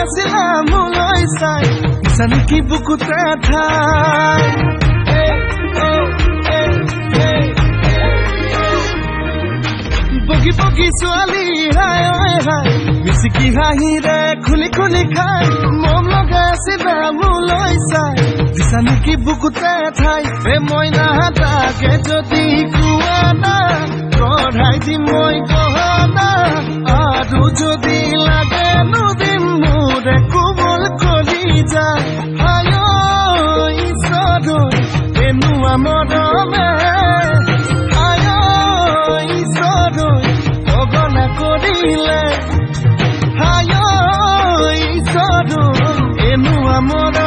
আছিলা মোলৈ চাই জানি কি বুকুতে ঠাই বগি বগি ছোৱালী হাই হাই মিচিকি হাঁহিৰে খুলি খুলি খাই মম লগাই আছিলা মোলৈ চাই জানি কি বুকুতে ঠাই মই নাহাতাকে যদি কোৱা না কঢ়াই দিম মই গহনা আৰু যদি লাগে নুদিম মোৰে কোমল কলিজা হায় ঈশ্বৰ এনেকুৱা মৰমে হায় ঈশ্বৰ অগনা কৰিলে হায় ঈশ্বৰ এনেকুৱা মৰম